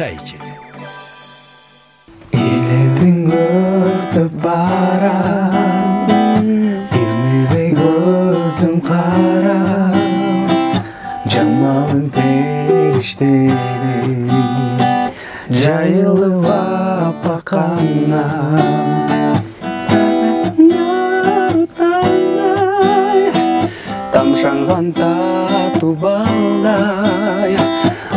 çay içelim. İlevin örtüp baran, ilmibey gözüm kara, Cemal'ın perişteleri jayılıp bakana. Tamşangan tatu balday,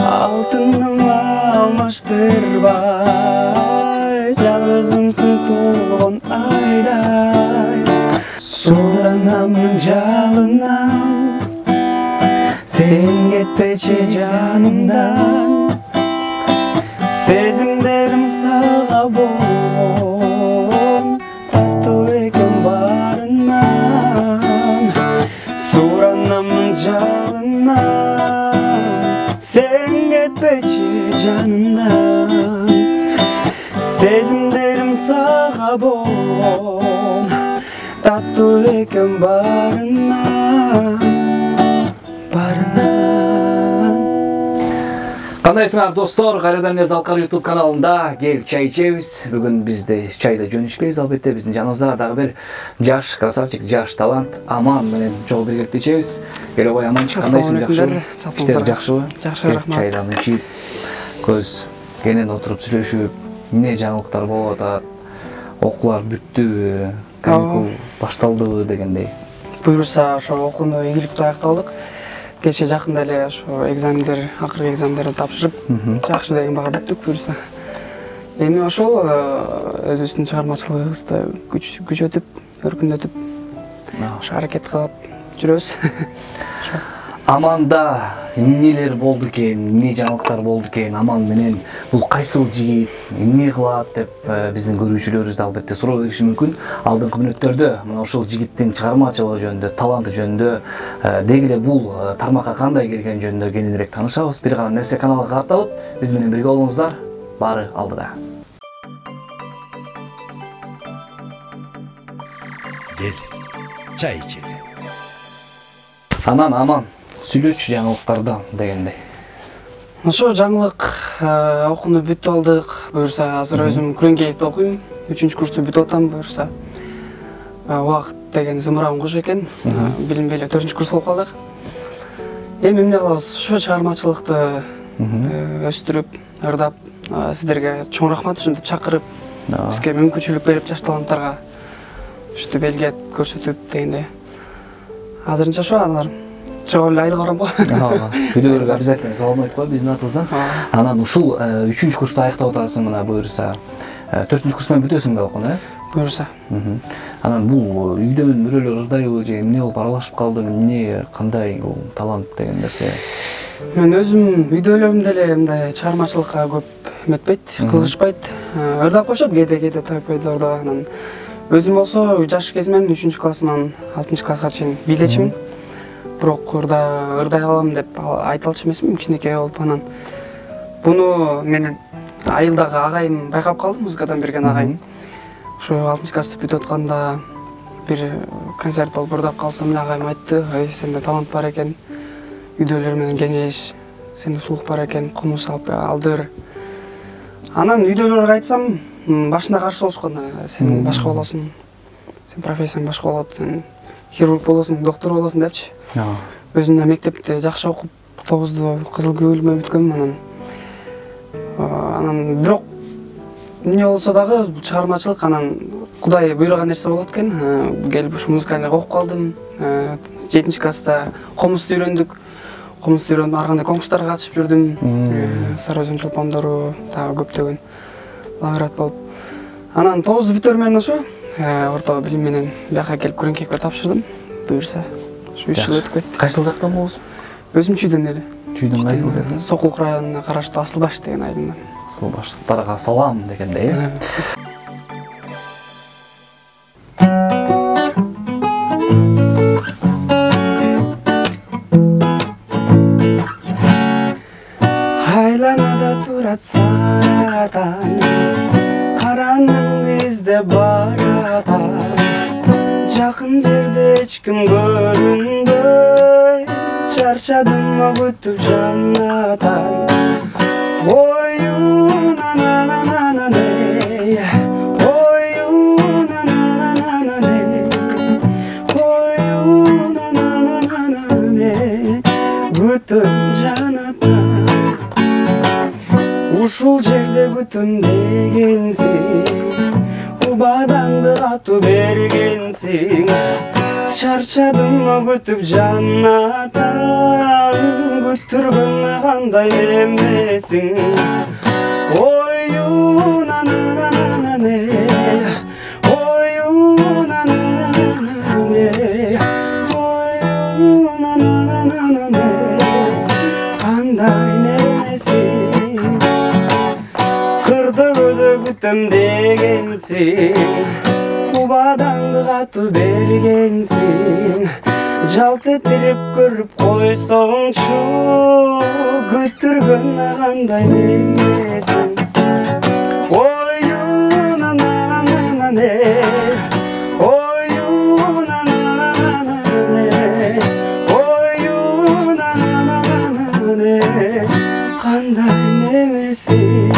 altınım almıştır bay, yalnızımsın tulgun ayday. Soranamın jalından, sen gitpeçi canımdan, sezimlerim sağa bon, tatlı ekim barından. Soranamın jalından, sen gitpeçi canımdan, sezimlerim sağa bon, tatlı ekim barından. Кандайсыңар достор, кайрадан эле Залкар YouTube каналында кел чай ичебиз. Бүгүн бизде чайда жөн ичпейбиз, албетте биздин жаныбызда дагы бир жаш красавчик, жаш талант Аман менен жол бергиликте ичебиз. Келебой Аманчик, кандайсың, жакшыбы? Иштер жакшыбы? Жакшы, рахмат. Чайдан ичип, көз кенен отуруп сүйлөшүп, эмне жаңылыктар болуп атат? Окуулар бүттүбү? Каникул башталдыбы дегендей. Буюрса, ошо окууну ийгиликтүү аякталдык. Кече жакында эле ошо экзамендер, акыркы экзамендерди тапшырып, жакшы деген бага бүттүк буюрса. Эми ошол өзүбүздүн чыгармачылыгыбызды күчөтүп, өркүндөтүп, ошо аракет кылып жүрөбүз. Аманда эмнелер болду экен, эмне жаңылыктар болду экен, Аман менен бул кайсыл жигит, эмне кылат деп биздин көрүүчүлөрүбүз да албетте суроо бериши мүмкүн. Алдыңкы мүнөттөрдө мына ошол жигиттин чыгармачылыгы жөнүндө, таланты жөнүндө, деги эле бул тармакка кандай келген жөнүндө кененирээк таанышабыз. Бир гана нерсе каналга катталып, биз менен бирге болуңуздар. Баары алдыда. Gel çay içelim. Анан Аман сүйлөчү жаңылыктардан дегендей. Ошо жаңылык окууну бүтүп алдык. Буюрса, азыр өзүм Күрөңкейде окуйм. 3-курсту бүтүп атам буюрса. Убакыт деген зымыран куш экен. Билинбей эле 4-курс болуп калдык. Эми эмне кылабыз? Ошо чыгармачылыкты өстүрүп, ырдап, сиздерге чоң рахмат ушинтип чакырып, бизге мүмкүнчүлүк берип, жаш таланттарга ушинтип элге көрсөтүп дегенде. Азырынча ошо аналар чыгып эле айыл карам го. Видеолорго обязательно саламайт кой биздин атыбыздан. Анан ушул 3-курсту аяктап атасың мына буюрса. 4-курс менен бүтөсүң да окууну, Буюрса. Анан бул үйдөн бирөөлөр ырдайбы же эмне болуп аралашып калдың, эмне кандай бул талант деген нерсе? Мен өзүм үйдөлөрүм деле мындай чыгармачылыкка көп эметпейт, кызыгышпайт. Ырдап коюшат кээде тойпойдордо. Анан өзүм болсо жаш кезимден 3-классынан 6-класска чейин бийлечимин. Бирок ырдай алам деп айта алчу эмесмин, кичинекей болуп. Анан буну менен айылдагы агайым байкап калды, музыкадан берген агайым. Ошо 6-классы бүтүп атканда бир концерт болуп ырдап калсам, эле агайым айтты: "Ой, сенде талант бар экен. Үйдөлөр менен кеңеш, сенде сулук бар экен, комуз алып алдыр." Анан үйдөлөргө айтсам, башында каршы болушкан. Сен башка болосуң. Сен профессияң башка болот, сен хирург болосуң, доктор болосуң депчи. Өзүм да мектепте жакшы окуп, 9-ду кызыл көбүл менен бүткөм. Анан бирок эмне болсо дагы чыгармачылык анан Кудай буйруган нерсе болот экен. Келип ушу музыканы окуп калдым. 7-класста комузду үйрөндүк. Комузду үйрөнүп, ар кандай конкурстарга катышып жүрдүм. Сары Өзөн чолпондору, дагы көптөгөн лауреат болуп. Анан 9 бүтөр менен ошо орто билим менен бияка келип Күрөңкейге тапшырдым. Буюрса, ошо 3 жыл өтүп кетти. Кайсыл жактан болосуң? Өзүм Чүйдөн эле. Чүйдөн кайсыл жерден? Сокулук районуна караштуу Асылбаш деген айылдан. Асылбаштарга салам дегендей. Айланада турат сарадан, каранын издеп баратан, жакын жерде эч ким көрүнбөй, чарчадым күтүп жаннадан. Ою na na na na na ne. Na na na na na ne. Na na na na na ne. Күтім жаната. Ушул жерде күтім дегенсиң, убадаңды катуу бергенсиң. Чарчадым күтүп жанатан, күттүргөн кандай эмесиң. Ою на на на на не, ою на на на не, ою на на на не, кандай немесиң. Кырды көдө күтөм дегенсиң, убадаңды катуу бергенсиң. Жалт этирип көрүп койсоңчу, күттүргөн кандай немесиң. Ою на на на на не, ою на на на не, ою на на на не, кандай немесиң.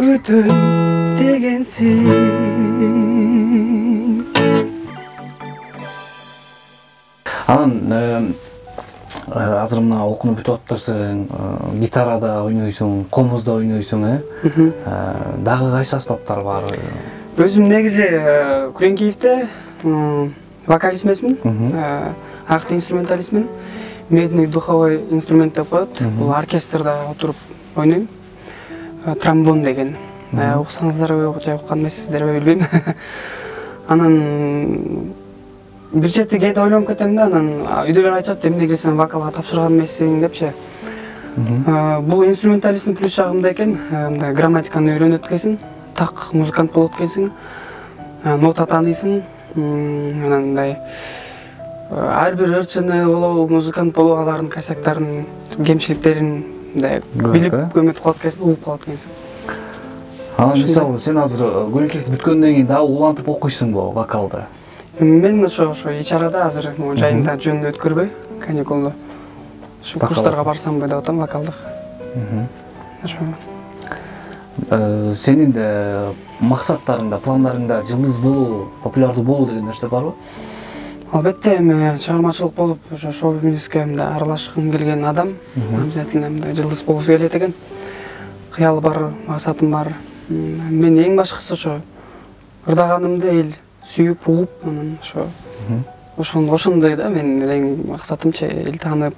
Күтөм дегенсиң. Анан азыр мына окуну бүтүп атыптырсың, гитарада ойнойсуң, комузда ойнойсуң, дагы кайсы аспаптар бар? Өзүм негизи Күреңкиевде вокалист эмесмин, акты инструменталистмин. Медный духовой инструмент деп коет. Бул оркестрда отуруп ойнойм. Тромбон деген. Уксаңыздарбы, же уккан эмессиздерби билбейм. Анан бир чети кээде ойлонуп кетем да, анан үйдөгүлөр айтышат, эмнеге сен вокалга тапшырган эмессиң депчи. Бул инструменталисттин плюс жагында экен, мындай грамматиканы үйрөнөт экенсиң, так музыкант болот экенсиң, нота тааныйсың, анан мындай ар бир ырчыны болобу, музыкант болобу, алардын косяктарын, кемчиликтерин мындай билип көмөтүп калат экенсиң, угуп калат экенсиң. Анан мисалы сен азыр Күреңкиевди бүткөндөн кийин дагы улантып окуйсуңбу вокалды? Мен ошо ич арада азыр жайында жөнүндө өткөрбөй, каникулду. Ошо курстарга барсамбы деп атам вокалдык. Ошо. Сенин максаттарыңда, пландарыңда жылдыз болуу, популярдуу болуу деген нерсе барбы? Албетте, эми чыгармачылык болуп, ошо шоу-бизнеске аралашкым келген адам обязательно жылдыз болгусу келет экен. Кыялы бар, максатым бар. Мен эң башкысы ошо ырдаганымды эл сүйүп, угуп, анан ошо ошондой да, менин эң максатымчы эл таанып,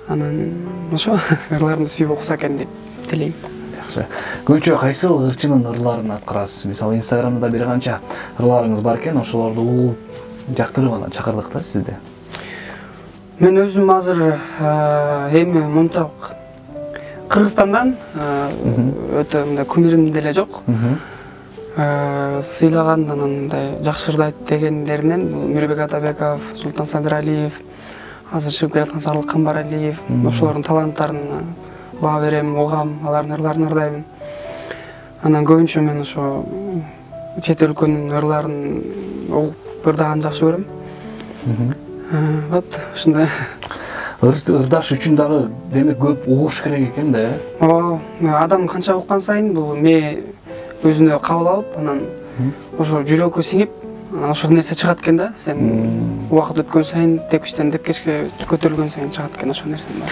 анан ошо ырларымды сүйүп окуса экен деп тилейм. Жакшы. Көбүнчө кайсыл ырчынын ырларын аткарасыз? Мисалы Инстаграмда бир канча ырларыңыз бар экен, ошолорду угуп, жактырып анан чакырдык да сизди. Мен өзүм азыр эми мынчалык Кыргызстандан өтө мындай кумирим деле жок. Сыйлаган анан мындай жакшы ырдайт дегендеринен Мирбек Атабеков, Султан Сабиралиев, азыр чыгып келаткан Сарлык Камбаралиев, ошолордун таланттарына баа берем, угам, алардын ырларын ырдайм. Анан көбүнчө мен ошо чет өлкөнүн ырларын угуп ырдаганды жакшы көрөм. Вот ушундай. Ырдаш үчүн дагы демек көп угуш керек экен да. Адам канча уккан сайын бул ме өзүнө кабыл алып, анан ошо жүрөккө сиңип, ошол нерсе чыгат экен да. Сен убакыт өткөн сайын, тепкичтен тепкичке көтөрүлгөн сайын чыгат экен ошол нерсе бар.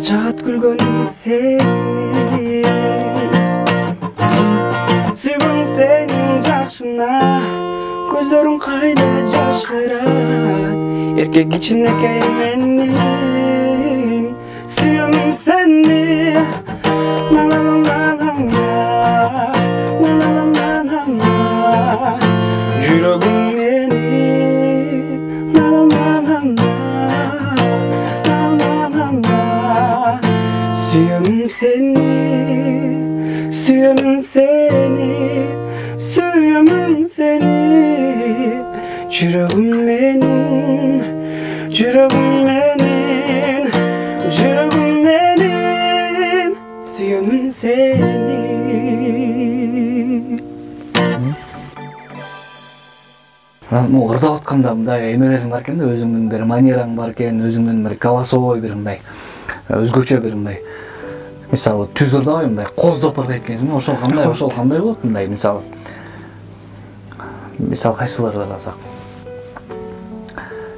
Жат күлгөн сени, сүйгөн сенин жакшына, көздөрүң кайда жашырат, эркек кичинекей менин, сүйөмүн сени, жүрөгүм Suyumun seni, suyumun seni, Yüreğim benim, Жүрөгүм менен сүйөмүн сени. Ырдап атканда мындай эмелериң бар экен да, өзүңдүн бир манераң бар экен, өзүңдүн бир голосовой бир мындай өзгөчө бир мындай. Мисалы түз ырдабай мындай коздоп ырдайт экенсиң, ошол кандай болот мындай мисалы. Мисалы кайсыларды ырдасак.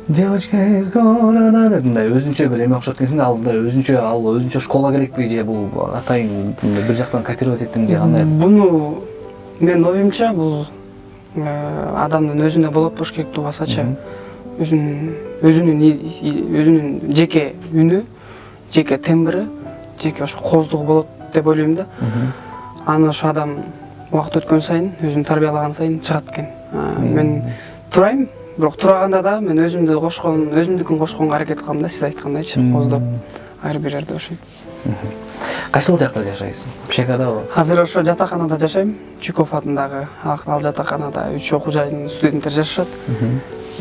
Девочка из города деп мындай өзүнчө бир эме окшот экенсиң, ал мындай өзүнчө школа керекпи же бул атайын бир жактан копировать эттиң же кандай? Буну мен оюмча бул адамдын өзүндө болот болуш керек тубасачы. Өзүнүн жеке үнү, жеке тембри, жеке ошо коздугу болот деп ойлойм да. Аны ошо адам убакыт өткөн сайын, өзүн тарбиялаган сайын чыгат экен. Мен турайм, бирок тураганда да мен өзүмдүкүн кошконго аракет кылам да, сиз айткандайчы, коздоп ар бир жерде ошо. Кайсыл жакта жашайсың? Общагадабы? Азыр ошо жатаканада жашайм. Чуйков атындагы ал жатаканада 3 окуу жайдын студенттер жашашат.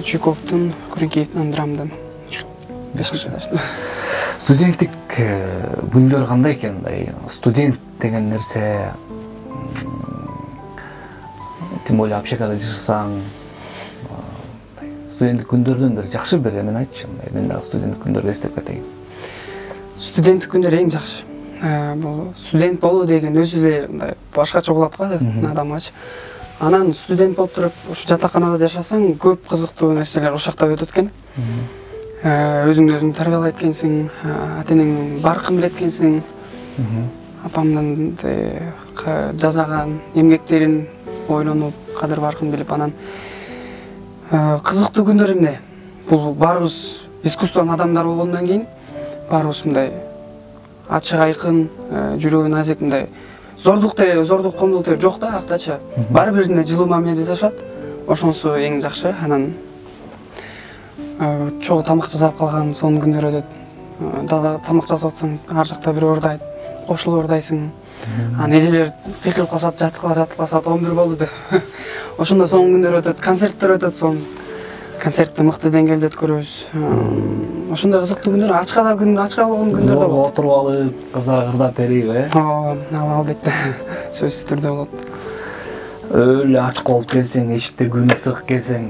Чуйковдун, Күреңкеевдин андырамдан. Студенттик күндөр кандай экен? Студент деген нерсе, тем более общагада жашасаң, студенттик күндөрдөн бир жакшы бир эмени айтчы. Мен дагы студенттик күндөрдү эстеп кетейин. Студенттик күндөр эң жакшы. Бул студент болуу деген өзү эле мындай башкача болот го адамгачы. Анан студент болуп туруп ушу жатаканада жашасаң, көп кызыктуу нерселер ошол жакта өтөт экен. Өзүңдү өзүң тарбиялайт экенсиң, ата-энеңдин баркын билет экенсиң. Апамдын жазаган эмгектерин ойлонуп, кадыр баркын билип, анан кызыктуу күндөр эмне? Бул баарыбыз искусствонун адамдары болгондон кийин баарыбыз мындай ачык айкын, жүрөгү назик мындай зордук комдук деп жок да актачы. Баары биринде жылуу мамиле жасашат. Ошонусу эң жакшы. Анан чогуу тамак жасап калган сонун күндөр өтөт. Тамак жасап атсаң, ар жакта бирөө ырдайт, кошулуп ырдайсың. Анан эжелер кыйкырып калышат, жаткылашат, 11 болду деп. Ошондо сонун күндөр өтөт, концерттер өтөт, сонун. Концертти мыкты деңгээлде өткөрөбүз. Ошондой кызыктуу күндөр, ачка болгон күндөр да болот. Отуруп алып, кыздар ырдап берип, албетте. Сөзсүз түрдө болот. Өлө ачка болуп келсең, эшикте күн ысык келсең,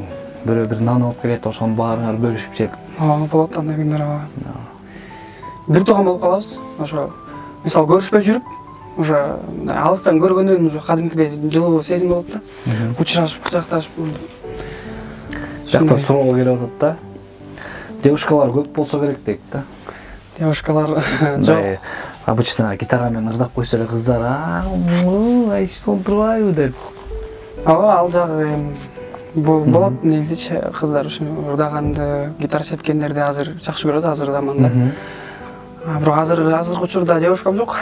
бирөө бир нан алып келет, ошону баарыңар бөлүшүп жеп. Болот андай күндөр. Бир тууган болуп калабыз. Ошо мисалы көрүшпөй жүрүп, уже алыстан көргөндөн уже кадимкидей жылуу сезим болот да. Учурашып, кучакташып. Жакта суроо келип атат да. Девушкалар көп болсо керек дейт да. Девушкалар жок. Обычно гитара менен ырдап койсо эле кыздар, ай сонтурбайбы деп. Ал жагы болот негизичи, кыздар ушу ырдаганды, гитара четкендерди азыр жакшы көрөт азыр заманда. Бирок азыркы учурда девушкам жок.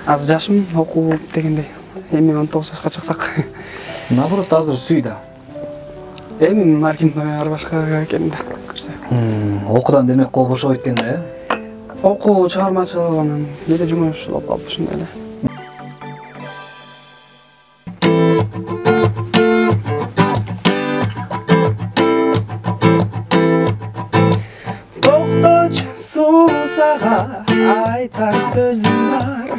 Азыр жашым окуу дегендей. Эми 19 жашка чыксак. Наоборот, азыр сүй да. Эми маркин ар башка экен да. Окуудан демек кол бошобойт экен да, Окуу, чыгармачылык, анан кээде жумуш болуп калып ушундай эле. Токточу сага айтар сөзүм бар.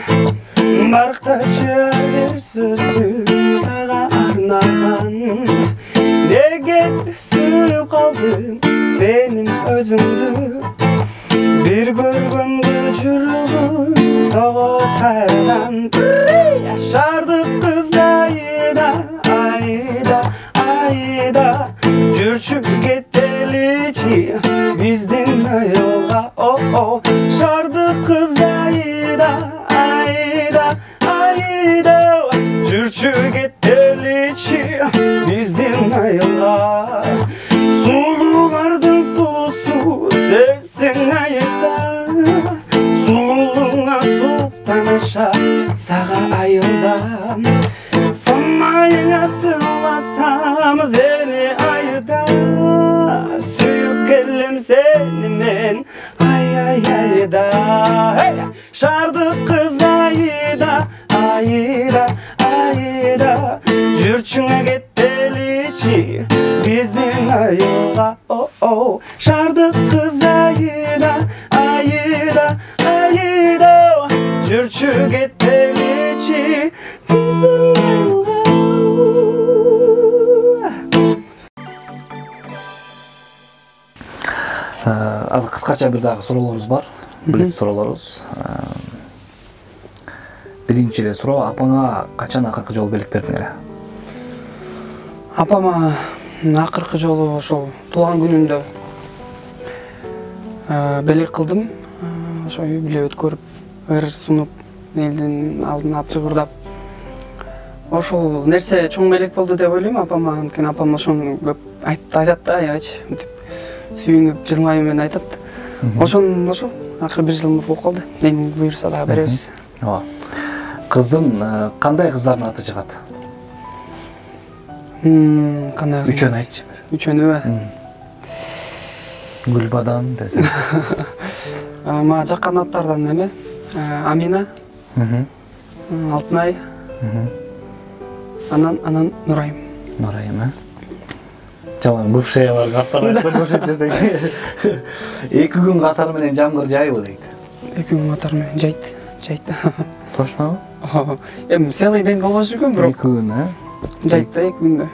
Барктачы бир сөздү сага арнаган. Неге сүйүп калдым сенин өзүңдү? Бир көргөндө жүрөгүм согот кайрадан. Жашардык кыз айда, айда, айда. Жүрчү кетеличи биздин айылга. Жашардык кыз айда, айда, айда. Жүрчү кетеличи биздин айылга. Сулуулардын сулусу сен айда. Сулууңа султан аша сага айылда. Самайыңа сыйласам сени айда. Сүйүп келем сени мен айда. Жардык кыз айда, айда. Жүрчүңө кетеличи биздин айыла, о-о, шардық қыз айыда, айыда, айыда, жүрші кеттелечи біздің елға. Азыр кыскача бир дагы суроолорубуз бар. Билет суроолорубуз. Биринчи эле суроо, апаңа качан акыркы жолу белек бердиң эле? Апама акыркы жолу ошол туулган күнүндө белек кылдым. Ошо үй бүлө өткөрүп, ыр сунуп, элдин алдына алып жыбырдап. Ошол нерсе чоң белек болду деп ойлойм апама. Анткени апам ошону көп айтат да, аябайчы мынтип сүйүнүп, жылмайып менен айтат. Ошол акыры 1 жыл болуп калды. Эми буюрса дагы беребиз. Ооба. Кыздын кандай кыздардын аты чыгат? Кандай кыз? Үчөөнү айтчы. Үчөөнүбү? Гүлбадан десең. Мага жаккан аттардан эме? Амина, Алтынай, анан Нурайым. Нурайым, Жаман бывшая бар каттар айтып десең. 2 күн катары менен жамгыр жайбы дейт. 2 күн катары менен жайт. Точнобу? Эми целый день болбошу мүмкүн, бирок 2 күн, жайт да 2 күндө.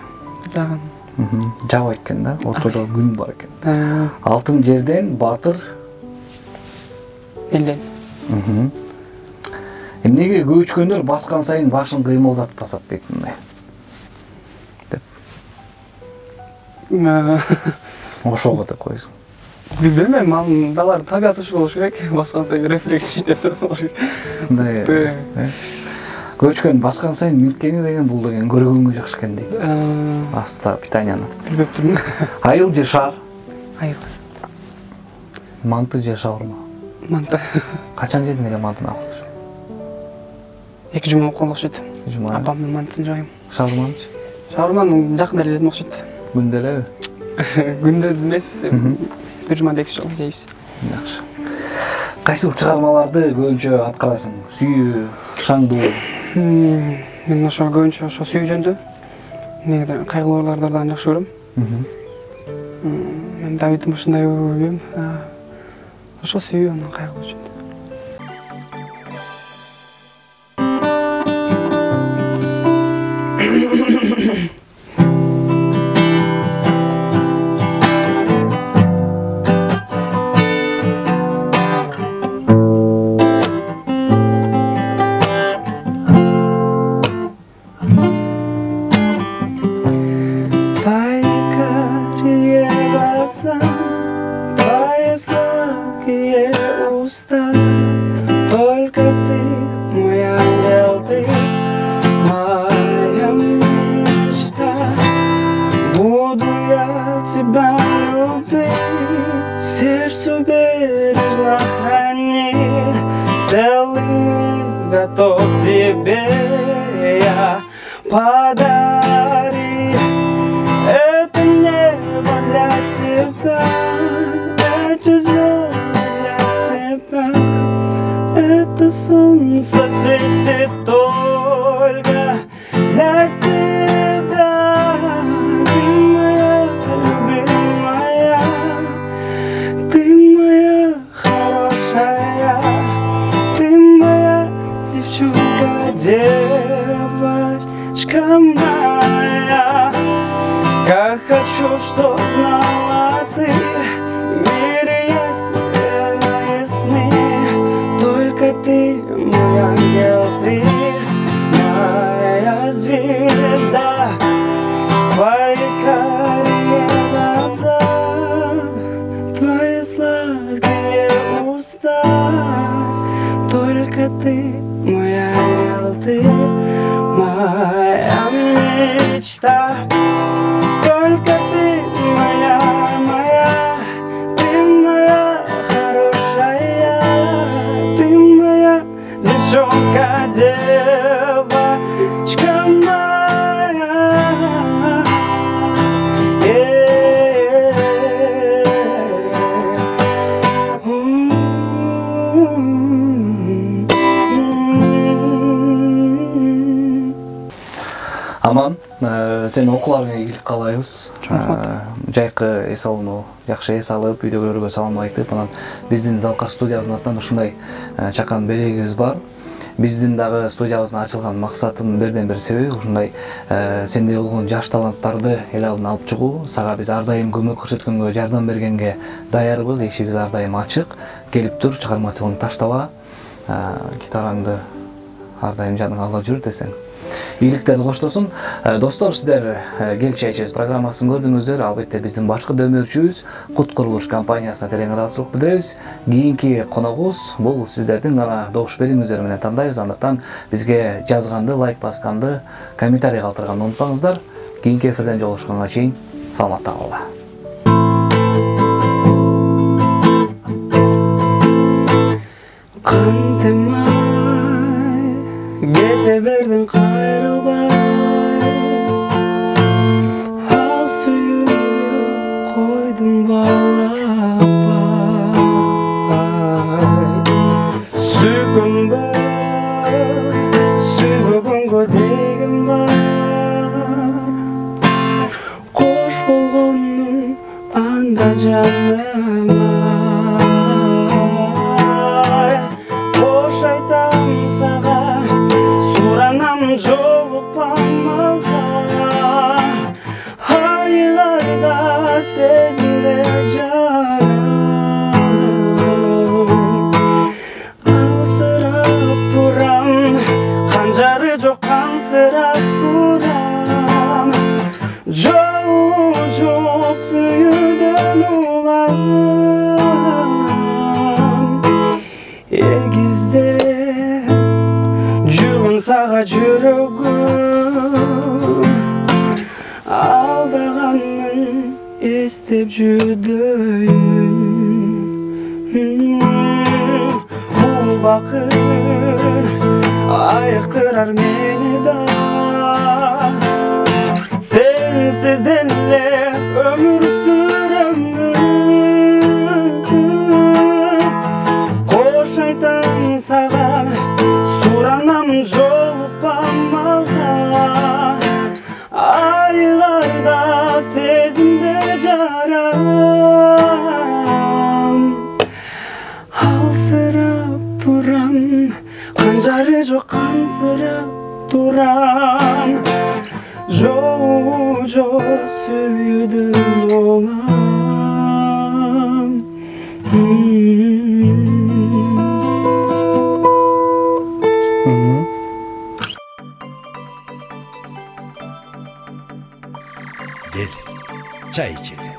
Жаган. Жабайт экен да, ортодо күн бар экен. Алтын жерден, батыр элден. Эмнеге көчкөндөр баскан сайын башын кыймылдатып басат дейт мындай. Ошого деп койсуң. Билбейм, анын далар табият ушул болуш керек. Баскан сайын рефлекс иштеп болуш керек. Мындай. Көчкөн баскан сайын минткени деген бул деген көргөнгө жакшы экен дейт. Аста питанияны. Билбептирмин. Айыл же шаар? Айыл. Манты же шаурма? Манты. Качан жедиң эле мантыны алып? 2 жума болуп калды окшойт. Жума. Апамдын мантысын жабайм. Шаурманычы? Шаурманы жакында эле жедим окшойт. Күндө элеби? Күндө эмес, 1 жумада 2 жолу жейбиз. Жакшы. Кайсыл чыгармаларды көбүнчө аткарасың? Сүйүү, шаңдуу? Мен ошо көбүнчө ошо сүйүү жөнүндө. Негиде кайгылуу ырларды жакшы көрөм. Мен Давиддин ушундай билбейм. Ошо сүйүү, анан кайгылуу жөнүндө. Готов тебе я подарить это небо для тебя, эти звезды для тебя, это солнце светит только для тебя, ты моя любимая, ты моя хорошая, ты моя девчонка, девочка моя. Как хочу, чтоб знала ты, в мире есть сны, только ты, мой ангел, ты моя звезда, твои карие глаза, твои сладкие уста, только ты, мой ангел, ты моя мечта, только ты моя, ты моя хорошая, ты моя девчонка, девочка моя. Аман, Сенин окууларыңа ийгилик каалайбыз. Жайкы эс алуу, жакшы эс алып, үйдөгүлөргө салам айтып, анан биздин Залкар студиябызынын атынан ушундай чакан берегибиз бар. Биздин дагы студиябыздын ачылган максатынын бирден бир себеби ушундай сендей болгон жаш таланттарды эл алдына алып чыгуу. Сага биз ар дайым көмөк көрсөткөнгө, жардам бергенге даярбыз. Эшигибиз ар дайым ачык. Келип тур, чыгармачылыгыңды таштаба. Гитараңды ар дайым жаныңа ала жүр десең. Ийгиликтерди коштосун. Достор, сиздер Кел чай ичебиз программасын көрдүңүздөр. Албетте биздин башкы дөмөрчүбүз Кут курулуш компаниясына терең ыраазычылык билдиребиз. Кийинки коногубуз бул сиздердин гана добуш берүүңүздөр менен тандайбыз. Андыктан бизге жазганды, лайк басканды, комментарий калтырганды унутпаңыздар. Кийинки эфирден жолугушканга чейин саламатта калгыла. Kete verdin kayrılbay, al suyunu koydun bağlabay. Sükun var, sübükün kodegin var. Koş bolgonun anda canıma. Koş aytan sağa, jolukpanmaga, aylarda sezimde jaram. Alsırap duram, kanjarı jok kansırap duram. Jol jok suyudan ulan, egizde sağa жүрөгүм, алдағанын естеп жүдөйүн. Бул бакыт айыктырар мени да, сенсиз деле өмүр сүрөмүн. Кош айтам сага, суранам жолукпамага, айlarda сезимде жарам. Алсырап турам, канжары жок кансырап турам. Жол жок сүйүүдөн улам. Gel çay içelim.